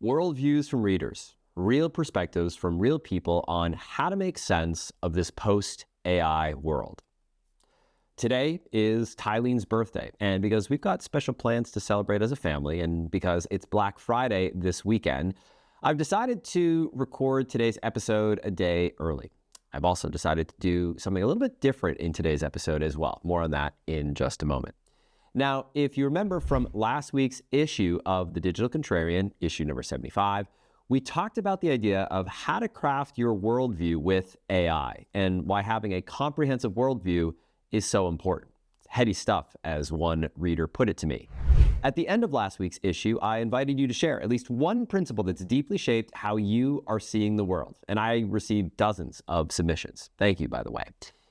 Worldviews from readers, real perspectives from real people on how to make sense of this post-AI world. Today is Tylene's birthday, and because we've got special plans to celebrate as a family, and because it's Black Friday this weekend, I've decided to record today's episode a day early. I've also decided to do something a little bit different in today's episode as well. More on that in just a moment. Now, if you remember from last week's issue of the Digital Contrarian, issue number 75, we talked about the idea of how to craft your worldview with AI and why having a comprehensive worldview is so important. Heady stuff, as one reader put it to me. At the end of last week's issue, I invited you to share at least one principle that's deeply shaped how you are seeing the world. And I received dozens of submissions. Thank you, by the way.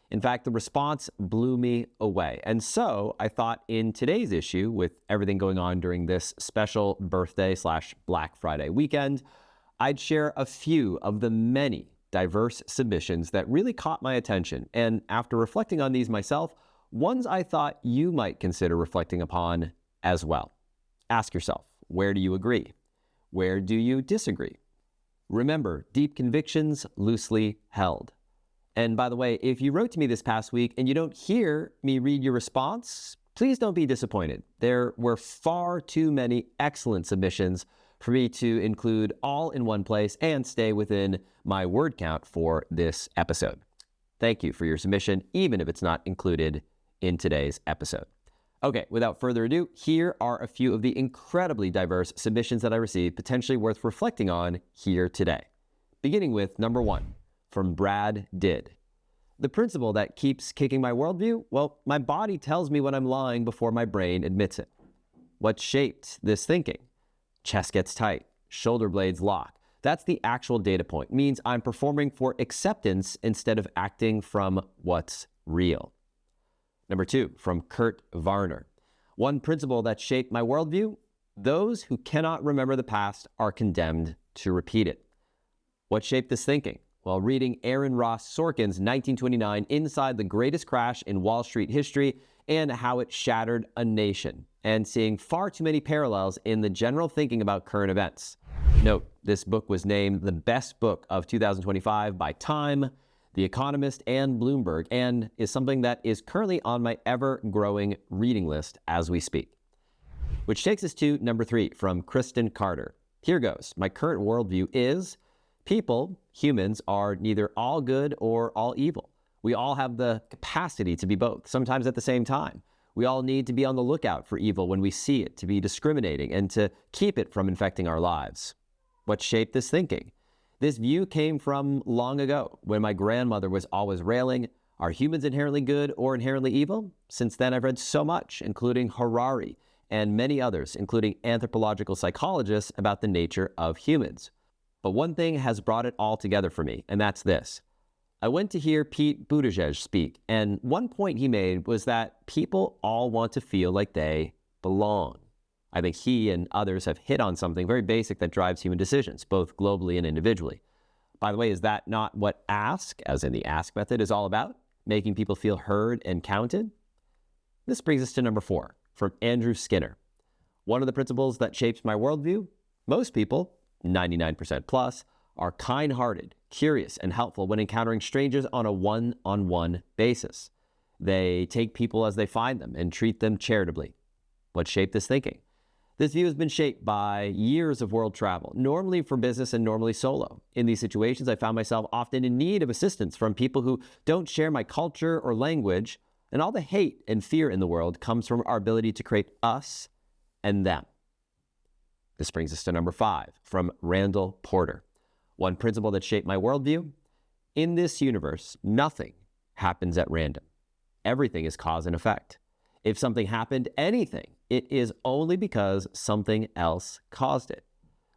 In fact, the response blew me away. And so I thought in today's issue, with everything going on during this special birthday/Black Friday weekend, I'd share a few of the many diverse submissions that really caught my attention. And after reflecting on these myself, ones I thought you might consider reflecting upon as well. Ask yourself, where do you agree? Where do you disagree? Remember, deep convictions loosely held. And by the way, if you wrote to me this past week and you don't hear me read your response, please don't be disappointed. There were far too many excellent submissions for me to include all in one place and stay within my word count for this episode. Thank you for your submission, even if it's not included in today's episode. Okay, without further ado, here are a few of the incredibly diverse submissions that I received, potentially worth reflecting on here today. Beginning with number 1. From Brad Did. The principle that keeps kicking my worldview? Well, my body tells me when I'm lying before my brain admits it. What shaped this thinking? Chest gets tight, shoulder blades lock. That's the actual data point. It means I'm performing for acceptance instead of acting from what's real. Number 2, from Kurt Varner. One principle that shaped my worldview? Those who cannot remember the past are condemned to repeat it. What shaped this thinking? While reading Aaron Ross Sorkin's 1929 Inside the Greatest Crash in Wall Street History and how it shattered a nation, and seeing far too many parallels in the general thinking about current events. Note, this book was named the best book of 2025 by Time, The Economist, and Bloomberg, and is something that is currently on my ever-growing reading list as we speak. Which takes us to number 3 from Kristen Carter. Here goes. My current worldview is people, humans, are neither all good or all evil. We all have the capacity to be both, sometimes at the same time. We all need to be on the lookout for evil when we see it, to be discriminating, and to keep it from infecting our lives. What shaped this thinking? This view came from long ago, when my grandmother was always railing, are humans inherently good or inherently evil? Since then, I've read so much, including Harari and many others, including anthropological psychologists, about the nature of humans. But one thing has brought it all together for me, and that's this. I went to hear Pete Buttigieg speak, and one point he made was that people all want to feel like they belong. I think he and others have hit on something very basic that drives human decisions, both globally and individually. By the way, is that not what ASK, as in the ASK method, is all about? Making people feel heard and counted? This brings us to number 4, from Andrew Skinner. One of the principles that shapes my worldview? Most people, 99% plus, are kind-hearted, curious, and helpful when encountering strangers on a one-on-one basis. They take people as they find them and treat them charitably. What shaped this thinking? This view has been shaped by years of world travel, normally for business and normally solo. In these situations, I found myself often in need of assistance from people who don't share my culture or language, and all the hate and fear in the world comes from our ability to create us and them. This brings us to number 5, from Randall Porter. One principle that shaped my worldview? In this universe, nothing happens at random. Everything is cause and effect. If something happened, anything, it is only because something else caused it.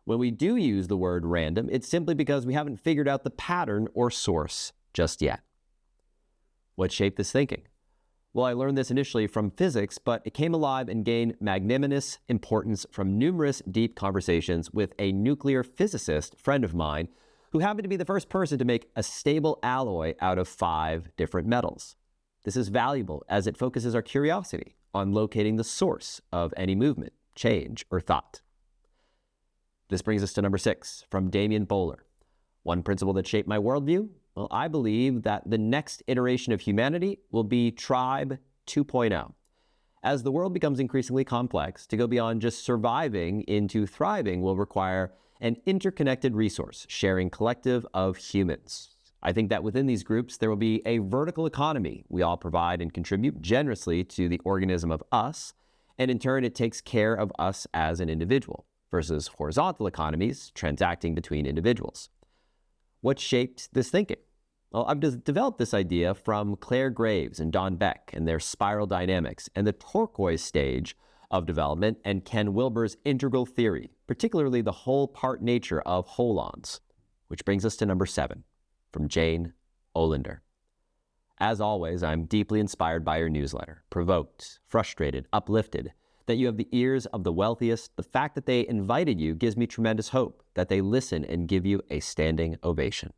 When we do use the word random, it's simply because we haven't figured out the pattern or source just yet. What shaped this thinking? Well, I learned this initially from physics, but it came alive and gained magnanimous importance from numerous deep conversations with a nuclear physicist friend of mine who happened to be the first person to make a stable alloy out of 5 different metals. This is valuable as it focuses our curiosity on locating the source of any movement, change, or thought. This brings us to number 6 from Damien Bowler. One principle that shaped my worldview? Well, I believe that the next iteration of humanity will be Tribe 2.0. As the world becomes increasingly complex, to go beyond just surviving into thriving will require an interconnected resource sharing collective of humans. I think that within these groups, there will be a vertical economy. We all provide and contribute generously to the organism of us, and in turn, it takes care of us as an individual, versus horizontal economies transacting between individuals. What shaped this thinking? Well, I've developed this idea from Claire Graves and Don Beck and their spiral dynamics and the turquoise stage of development and Ken Wilber's integral theory, particularly the whole part nature of holons, which brings us to number 7 from Jane Olinder. As always, I'm deeply inspired by your newsletter, provoked, frustrated, uplifted, that you have the ears of the wealthiest. The fact that they invited you gives me tremendous hope that they listen and give you a standing ovation.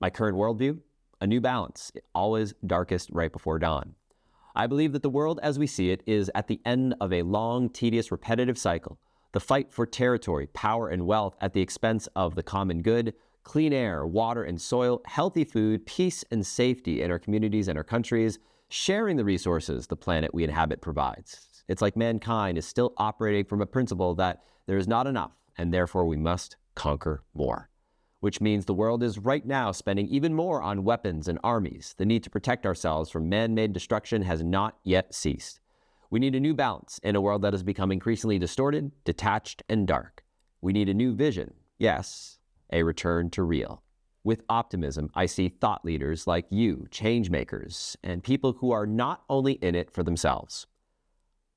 My current worldview, a new balance, always darkest right before dawn. I believe that the world as we see it is at the end of a long, tedious, repetitive cycle. The fight for territory, power, and wealth at the expense of the common good, clean air, water, and soil, healthy food, peace and safety in our communities and our countries, sharing the resources the planet we inhabit provides. It's like mankind is still operating from a principle that there is not enough, and therefore we must conquer more. Which means the world is right now spending even more on weapons and armies. The need to protect ourselves from man-made destruction has not yet ceased. We need a new balance in a world that has become increasingly distorted, detached, and dark. We need a new vision. Yes, a return to real. With optimism, I see thought leaders like you, change makers, and people who are not only in it for themselves.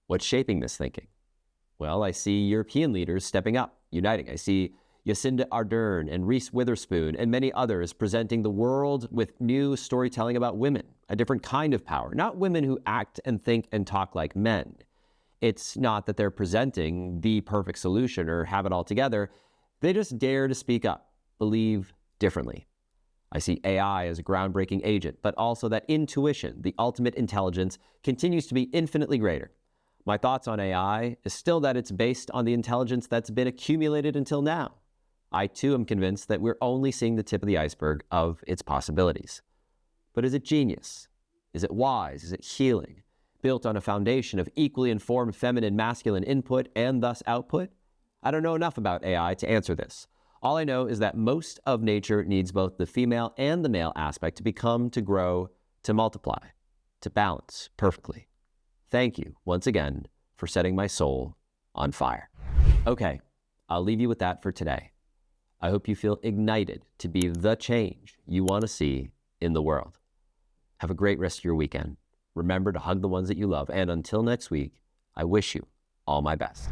What's shaping this thinking? Well, I see European leaders stepping up, uniting. I see Jacinda Ardern and Reese Witherspoon and many others presenting the world with new storytelling about women, a different kind of power, not women who act and think and talk like men. It's not that they're presenting the perfect solution or have it all together. They just dare to speak up, believe differently. I see AI as a groundbreaking agent, but also that intuition, the ultimate intelligence, continues to be infinitely greater. My thoughts on AI is still that it's based on the intelligence that's been accumulated until now. I too am convinced that we're only seeing the tip of the iceberg of its possibilities. But is it genius? Is it wise? Is it healing? Built on a foundation of equally informed feminine masculine input and thus output? I don't know enough about AI to answer this. All I know is that most of nature needs both the female and the male aspect to become, to grow, to multiply, to balance perfectly. Thank you once again for setting my soul on fire. Okay, I'll leave you with that for today. I hope you feel ignited to be the change you want to see in the world. Have a great rest of your weekend. Remember to hug the ones that you love. And until next week, I wish you all my best.